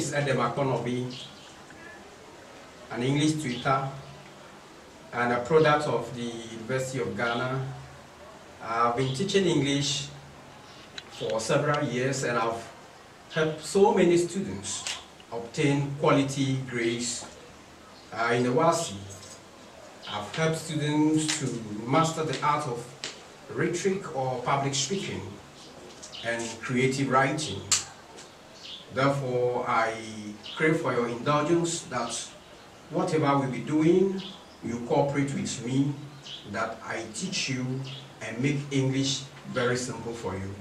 is Edem Akonobi, an English tutor and a product of the University of Ghana. I've been teaching English for several years and I've helped so many students obtain quality grades in the WASSCE. I've helped students to master the art of rhetoric or public speaking and creative writing. Therefore, I crave for your indulgence that whatever we'll be doing, you cooperate with me, that I teach you and make English very simple for you.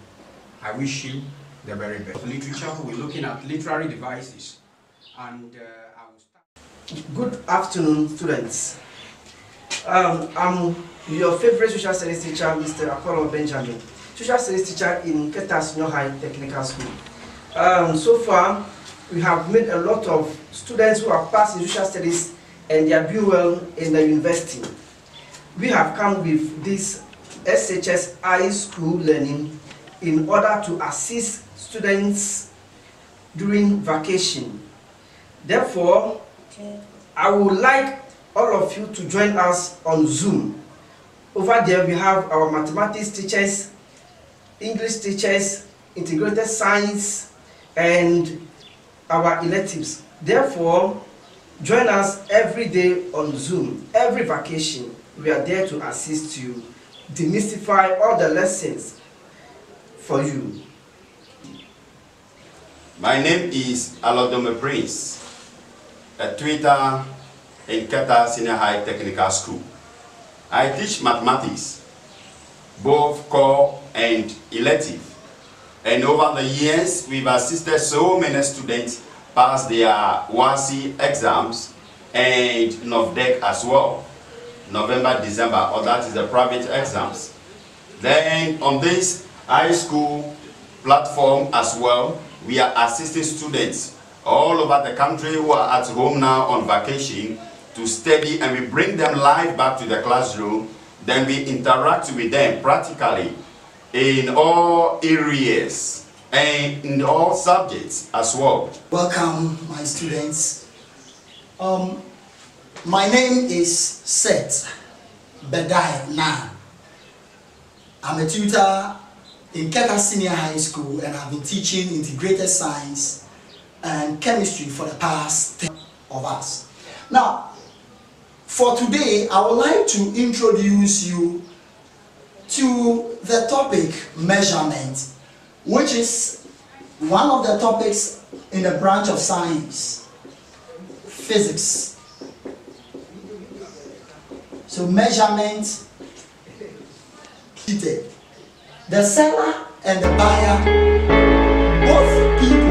I wish you the very best. Literature, we're looking at literary devices. And I will start. Good afternoon, students. I'm your favorite social studies teacher, Mr. Apollo Benjamin, social studies teacher in Keta Senior High Technical School. So far, we have made a lot of students who have passed in social studies and they are doing well in the university. We have come with this SHS iSchool learning in order to assist students during vacation. Therefore, I would like all of you to join us on Zoom. Over there we have our mathematics teachers, English teachers, integrated science, and our electives. Therefore, join us every day on Zoom. Every vacation, we are there to assist you, demystify all the lessons for you. My name is Alodome Prince, a tutor in Keta Senior High Technical School. I teach mathematics, both core and elective. And over the years, we've assisted so many students pass their WASSCE exams and NOVDEC as well. November, December, or that is the private exams. Then on this iSchool platform as well, we are assisting students all over the country who are at home now on vacation to study, and we bring them live back to the classroom. Then we interact with them practically in all areas and in all subjects as well. Welcome, my students. My name is Seth Bedai Nan. I'm a tutor in Keta Senior High School and I've been teaching integrated science and chemistry for the past 10 of us. Now, for today, I would like to introduce you to the topic measurement, which is one of the topics in the branch of science, physics. So measurement, the seller and the buyer, both people